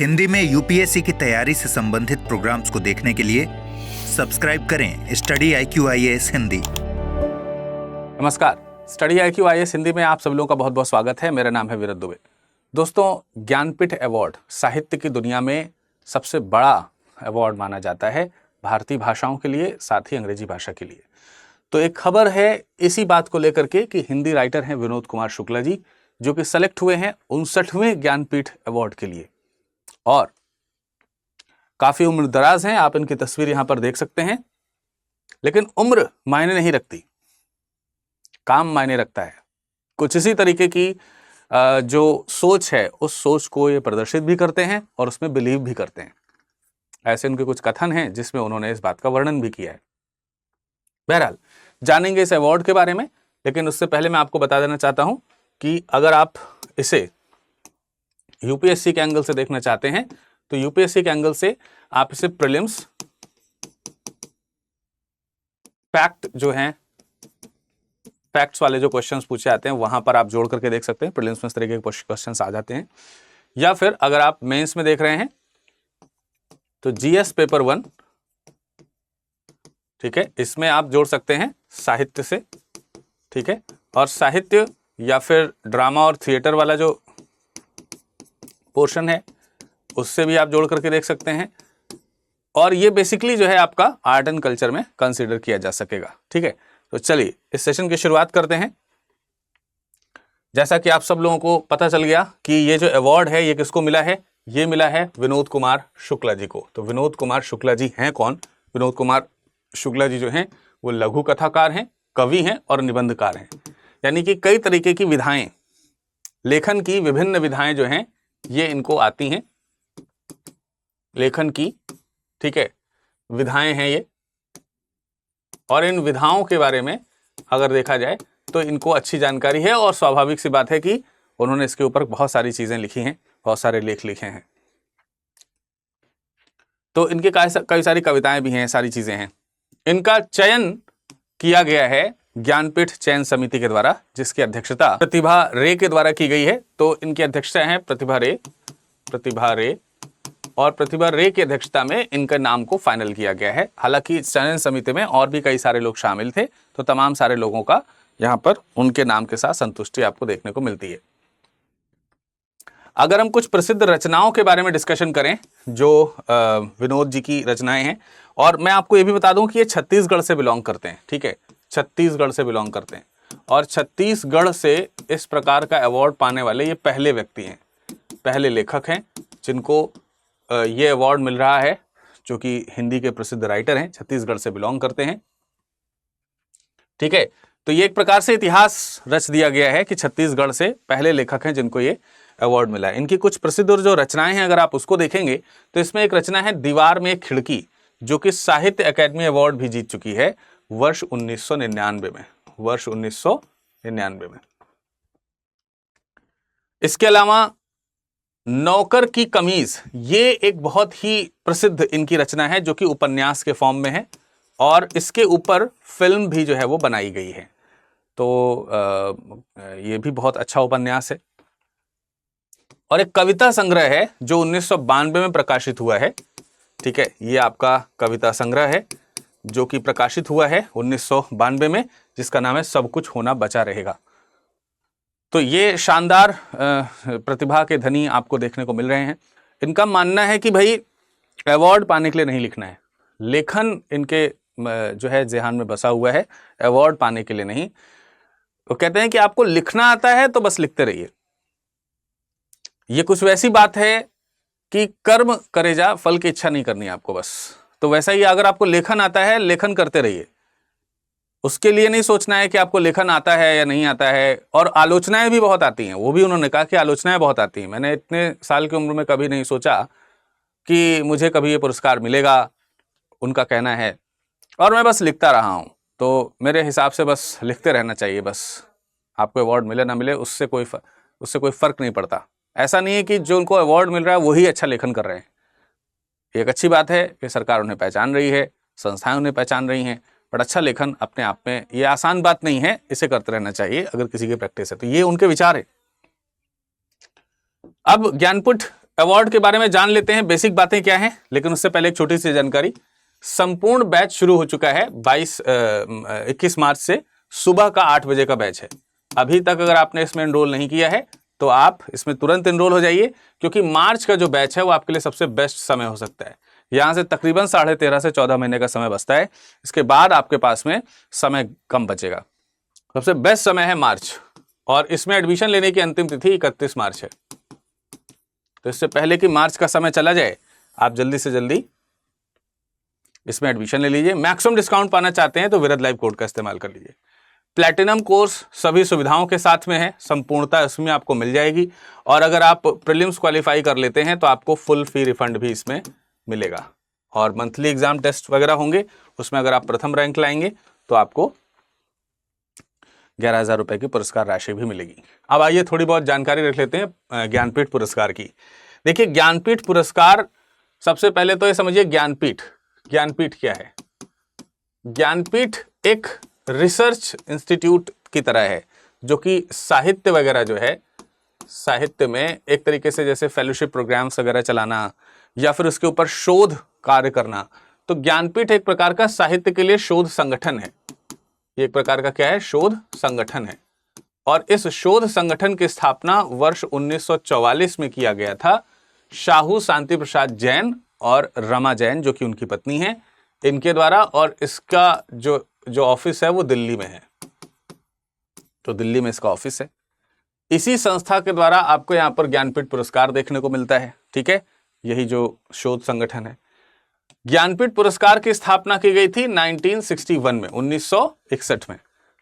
हिंदी में यूपीएससी की तैयारी से संबंधित प्रोग्राम्स को देखने के लिए सब्सक्राइब करें स्टडी IQ IAS हिंदी। नमस्कार, स्टडी IQ IAS हिंदी में आप सब लोगों का बहुत बहुत स्वागत है। मेरा नाम है विरत दुबे। दोस्तों, ज्ञानपीठ अवार्ड साहित्य की दुनिया में सबसे बड़ा अवार्ड माना जाता है भारतीय भाषाओं के लिए, साथ ही अंग्रेजी भाषा के लिए। तो एक खबर है इसी बात को लेकर के कि हिंदी राइटर हैं विनोद कुमार शुक्ला जी, जो कि सेलेक्ट हुए हैं 59वें ज्ञानपीठ अवार्ड के लिए और काफी उम्र दराज हैं। आप इनकी तस्वीर यहां पर देख सकते हैं, लेकिन उम्र मायने नहीं रखती, काम मायने रखता है। कुछ इसी तरीके की जो सोच है उस सोच को ये प्रदर्शित भी करते हैं और उसमें बिलीव भी करते हैं। ऐसे उनके कुछ कथन हैं जिसमें उन्होंने इस बात का वर्णन भी किया है। बहरहाल जानेंगे इस अवार्ड के बारे में, लेकिन उससे पहले मैं आपको बता देना चाहता हूं कि अगर आप इसे यूपीएससी के एंगल से देखना चाहते हैं तो यूपीएससी के एंगल से आप इसे प्रीलिम्स फैक्ट जो हैं, फैक्ट्स वाले जो क्वेश्चंस पूछे जाते हैं वहां पर आप जोड़ करके देख सकते हैं। प्रीलिम्स में इस तरीके के क्वेश्चंस आ जाते हैं। या फिर अगर आप मेंस में देख रहे हैं तो जीएस पेपर 1, ठीक है, इसमें आप जोड़ सकते हैं साहित्य से, ठीक है, और साहित्य या फिर ड्रामा और थिएटर वाला जो पोर्शन है उससे भी आप जोड़ करके देख सकते हैं। और ये बेसिकली जो है आपका आर्ट एंड कल्चर में कंसीडर किया जा सकेगा, ठीक है। तो चलिए इस सेशन की शुरुआत करते हैं। जैसा कि आप सब लोगों को पता चल गया कि ये जो अवार्ड है ये किसको मिला है, ये मिला है विनोद कुमार शुक्ला जी को। तो विनोद कुमार शुक्ला जी हैं कौन? विनोद कुमार शुक्ला जी जो हैं वो लघु कथाकार हैं, कवि हैं और निबंधकार हैं। यानी कि कई तरीके की विधाएं, लेखन की विभिन्न विधाएं जो हैं ये इनको आती हैं, लेखन की, ठीक है, विधाएं हैं ये। और इन विधाओं के बारे में अगर देखा जाए तो इनको अच्छी जानकारी है और स्वाभाविक सी बात है कि उन्होंने इसके ऊपर बहुत सारी चीजें लिखी हैं, बहुत सारे लेख लिखे हैं। तो इनके कई सारी कविताएं भी हैं, सारी चीजें हैं। इनका चयन किया गया है ज्ञानपीठ चयन समिति के द्वारा, जिसकी अध्यक्षता प्रतिभा रे के द्वारा की गई है। तो इनकी अध्यक्षता है प्रतिभा रे, और प्रतिभा रे की अध्यक्षता में इनका नाम को फाइनल किया गया है। हालांकि चयन समिति में और भी कई सारे लोग शामिल थे, तो तमाम सारे लोगों का यहां पर उनके नाम के साथ संतुष्टि आपको देखने को मिलती है। अगर हम कुछ प्रसिद्ध रचनाओं के बारे में डिस्कशन करें जो विनोद जी की रचनाएं हैं, और मैं आपको ये भी बता दूं कि ये छत्तीसगढ़ से बिलोंग करते हैं, ठीक है, छत्तीसगढ़ से बिलोंग करते हैं। और छत्तीसगढ़ से इस प्रकार का अवार्ड पाने वाले ये पहले व्यक्ति हैं, पहले लेखक हैं जिनको ये अवार्ड मिल रहा है, जो कि हिंदी के प्रसिद्ध राइटर हैं, छत्तीसगढ़ से बिलोंग करते हैं, ठीक है। तो ये एक प्रकार से इतिहास रच दिया गया है कि छत्तीसगढ़ से पहले लेखक हैं जिनको ये अवार्ड मिला है। इनकी कुछ प्रसिद्ध जो रचनाएं हैं अगर आप उसको देखेंगे तो इसमें एक रचना है दीवार में एक खिड़की, जो कि साहित्य अकादमी अवार्ड भी जीत चुकी है वर्ष 1999 में, वर्ष 1999 में। इसके अलावा नौकर की कमीज, ये एक बहुत ही प्रसिद्ध इनकी रचना है जो कि उपन्यास के फॉर्म में है और इसके ऊपर फिल्म भी जो है वो बनाई गई है। तो ये भी बहुत अच्छा उपन्यास है। और एक कविता संग्रह है जो 1992 में प्रकाशित हुआ है, ठीक है, ये आपका कविता संग्रह है जो कि प्रकाशित हुआ है 1992 में, जिसका नाम है सब कुछ होना बचा रहेगा। तो ये शानदार प्रतिभा के धनी आपको देखने को मिल रहे हैं। इनका मानना है कि भाई अवार्ड पाने के लिए नहीं लिखना है, लेखन इनके जो है ज़हन में बसा हुआ है, अवार्ड पाने के लिए नहीं। वो कहते हैं कि आपको लिखना आता है तो बस लिखते रहिए। ये कुछ वैसी बात है कि कर्म करे जा, फल की इच्छा नहीं करनी आपको बस। तो वैसा ही अगर आपको लेखन आता है, लेखन करते रहिए, उसके लिए नहीं सोचना है कि आपको लेखन आता है या नहीं आता है। और आलोचनाएं भी बहुत आती हैं, वो भी उन्होंने कहा कि आलोचनाएं बहुत आती हैं। मैंने इतने साल की उम्र में कभी नहीं सोचा कि मुझे कभी ये पुरस्कार मिलेगा, उनका कहना है, और मैं बस लिखता रहा हूँ। तो मेरे हिसाब से बस लिखते रहना चाहिए, बस आपको अवार्ड मिले ना मिले उससे कोई फर्क नहीं पड़ता। ऐसा नहीं है कि जो उनको अवार्ड मिल रहा है वही अच्छा लेखन कर रहे हैं। एक अच्छी बात है कि सरकार उन्हें पहचान रही है, संस्थाएं उन्हें पहचान रही हैं, बट अच्छा लेखन अपने आप में ये आसान बात नहीं है, इसे करते रहना चाहिए अगर किसी की प्रैक्टिस है। तो ये उनके विचार है। अब ज्ञानपीठ अवार्ड के बारे में जान लेते हैं, बेसिक बातें क्या हैं, लेकिन उससे पहले एक छोटी सी जानकारी। संपूर्ण बैच शुरू हो चुका है 21 मार्च से, सुबह का 8 बजे का बैच है। अभी तक अगर आपने इसमें एनरोल नहीं किया है तो आप इसमें तुरंत एनरोल हो जाइए, क्योंकि मार्च का जो बैच है वो आपके लिए सबसे बेस्ट समय हो सकता है। यहां से तकरीबन 13.5 से 14 महीने का समय बचता है। इसके बाद आपके पास में समय कम बचेगा। सबसे बेस्ट समय है मार्च, और इसमें एडमिशन लेने की अंतिम तिथि 31 मार्च है। तो इससे पहले कि मार्च का समय चला जाए, आप जल्दी से जल्दी इसमें एडमिशन ले लीजिए। मैक्सिमम डिस्काउंट पाना चाहते हैं तो विरद लाइव कोड का इस्तेमाल कर लीजिए। प्लैटिनम कोर्स सभी सुविधाओं के साथ में है, संपूर्णता इसमें आपको मिल जाएगी। और अगर आप प्रीलिम्स क्वालिफाई कर लेते हैं तो आपको फुल फी रिफंड भी इसमें मिलेगा। और मंथली एग्जाम टेस्ट वगैरह होंगे, उसमें अगर आप प्रथम रैंक लाएंगे तो आपको 11,000 रुपए की पुरस्कार राशि भी मिलेगी। अब आइए थोड़ी बहुत जानकारी रख लेते हैं ज्ञानपीठ पुरस्कार की। देखिए, ज्ञानपीठ पुरस्कार, सबसे पहले तो ये समझिए ज्ञानपीठ, ज्ञानपीठ क्या है। ज्ञानपीठ एक रिसर्च इंस्टीट्यूट की तरह है, जो कि साहित्य वगैरह जो है, साहित्य में एक तरीके से जैसे फेलोशिप प्रोग्राम्स वगैरह चलाना या फिर उसके ऊपर शोध कार्य करना। तो ज्ञानपीठ एक प्रकार का साहित्य के लिए शोध संगठन है। ये एक प्रकार का क्या है, शोध संगठन है। और इस शोध संगठन की स्थापना वर्ष 1944 में किया गया था। शाहू शांति प्रसाद जैन और रमा जैन, जो कि उनकी पत्नी है, इनके द्वारा। और इसका जो ऑफिस है वो दिल्ली में है, तो दिल्ली में इसका ऑफिस है। इसी संस्था के द्वारा आपको यहां पर ज्ञानपीठ पुरस्कार देखने को मिलता है। ठीक है, यही जो शोध संगठन है। ज्ञानपीठ पुरस्कार की स्थापना की गई थी 1961 में, 1961 में।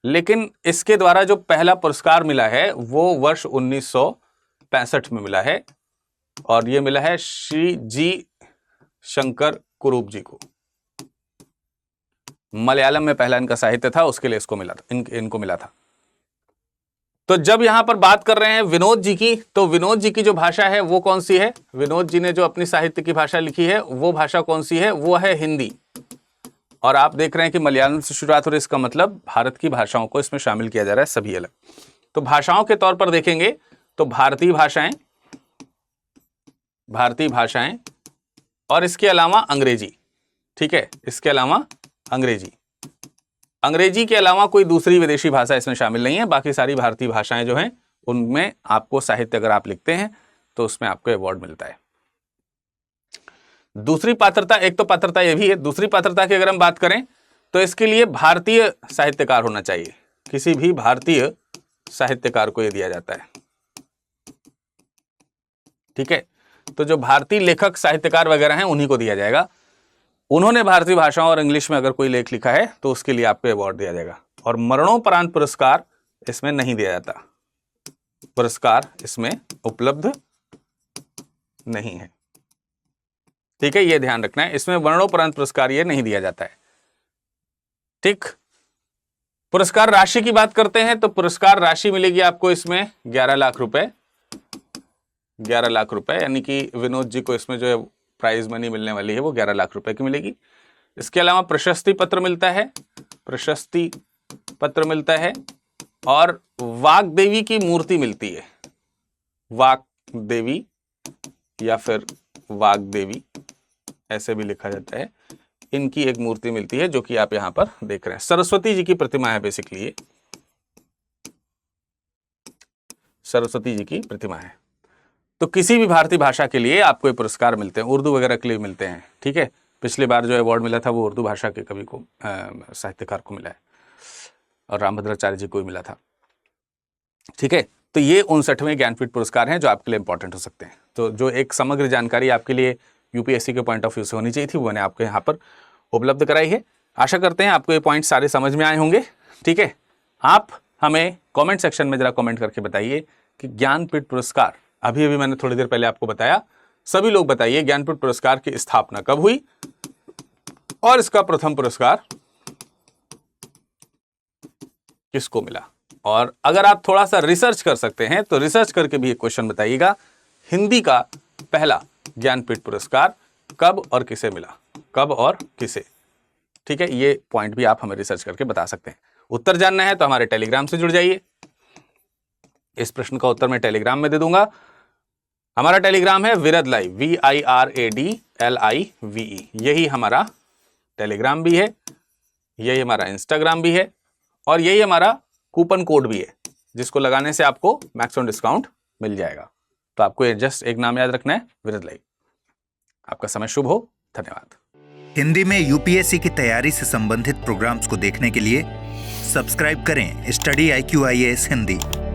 लेकिन इसके द्वारा जो पहला पुरस्कार मिला है वो वर्ष 1965 में मिला है, और ये मिला है श्री जी शंकर कुरूप जी को। मलयालम में पहला इनका साहित्य था, उसके लिए इसको मिला था, इनको मिला था। तो जब यहां पर बात कर रहे हैं विनोद जी की, तो विनोद जी की जो भाषा है वो कौन सी है? विनोद जी ने जो अपनी साहित्य की भाषा लिखी है वो भाषा कौन सी है? वो है हिंदी। और आप देख रहे हैं कि मलयालम से शुरुआत हो रही है, इसका मतलब भारत की भाषाओं को इसमें शामिल किया जा रहा है, सभी अलग। तो भाषाओं के तौर पर देखेंगे तो भारतीय भाषाएं और इसके अलावा अंग्रेजी। ठीक है, इसके अलावा अंग्रेजी के अलावा कोई दूसरी विदेशी भाषा इसमें शामिल नहीं है। बाकी सारी भारतीय भाषाएं जो हैं उनमें आपको साहित्य अगर आप लिखते हैं तो उसमें आपको अवार्ड मिलता है। दूसरी पात्रता, एक तो पात्रता ये भी है, दूसरी पात्रता की अगर हम बात करें तो इसके लिए भारतीय साहित्यकार होना चाहिए। किसी भी भारतीय साहित्यकार को यह दिया जाता है। ठीक है, तो जो भारतीय लेखक साहित्यकार वगैरह हैं उन्हीं को दिया जाएगा। उन्होंने भारतीय भाषाओं और इंग्लिश में अगर कोई लेख लिखा है तो उसके लिए आपको अवार्ड दिया जाएगा। और मरणोपरांत पुरस्कार इसमें नहीं दिया जाता, पुरस्कार इसमें उपलब्ध नहीं है। ठीक है, ये ध्यान रखना है, इसमें मरणोपरांत पुरस्कार ये नहीं दिया जाता है। ठीक, पुरस्कार राशि की बात करते हैं तो पुरस्कार राशि मिलेगी आपको इसमें 11 लाख रुपए, 11 लाख रुपए, यानी कि विनोद जी को इसमें जो है प्राइज मनी मिलने वाली है वो 11 लाख रुपए की मिलेगी। इसके अलावा प्रशस्ति पत्र मिलता है, प्रशस्ति पत्र मिलता है, और वाग्देवी की मूर्ति मिलती है। वाग्देवी या फिर वाग्देवी ऐसे भी लिखा जाता है, इनकी एक मूर्ति मिलती है जो कि आप यहां पर देख रहे हैं। सरस्वती जी की प्रतिमा है, बेसिकली ये सरस्वती जी की प्रतिमा है। तो किसी भी भारतीय भाषा के लिए आपको ये पुरस्कार मिलते हैं, उर्दू वगैरह के लिए मिलते हैं। ठीक है, पिछली बार जो अवार्ड मिला था वो उर्दू भाषा के कवि को, साहित्यकार को मिला है, और रामभद्राचार्य जी को भी मिला था। ठीक है, तो ये 59वें ज्ञानपीठ पुरस्कार हैं जो आपके लिए इंपॉर्टेंट हो सकते हैं। तो जो एक समग्र जानकारी आपके लिए यूपीएससी के पॉइंट ऑफ व्यू से होनी चाहिए थी वो मैंने आपको यहाँ पर उपलब्ध कराई है। आशा करते हैं आपको ये पॉइंट सारे समझ में आए होंगे। ठीक है, आप हमें कमेंट सेक्शन में जरा कमेंट करके बताइए कि ज्ञानपीठ पुरस्कार, अभी मैंने थोड़ी देर पहले आपको बताया, सभी लोग बताइए ज्ञानपीठ पुरस्कार की स्थापना कब हुई और इसका प्रथम पुरस्कार किसको मिला। और अगर आप थोड़ा सा रिसर्च कर सकते हैं तो रिसर्च करके भी एक क्वेश्चन बताइएगा, हिंदी का पहला ज्ञानपीठ पुरस्कार कब और किसे मिला, कब और किसे। ठीक है, ये पॉइंट भी आप हमें रिसर्च करके बता सकते हैं। उत्तर जानना है तो हमारे टेलीग्राम से जुड़ जाइए। इस प्रश्न का उत्तर मैं टेलीग्राम में दे दूंगा। हमारा टेलीग्राम है विरद लाइव, VIRADLIVE। यही हमारा टेलीग्राम भी है, यही हमारा इंस्टाग्राम भी है, और यही हमारा कूपन कोड भी है, जिसको लगाने से आपको मैक्सिमम डिस्काउंट मिल जाएगा। तो आपको ये जस्ट एक नाम याद रखना है, विरद लाइव। आपका समय शुभ हो। धन्यवाद। हिंदी में यूपीएससी की तैयारी से संबंधित प्रोग्राम्स को देखने के लिए सब्सक्राइब करें स्टडी IQ IAS हिंदी।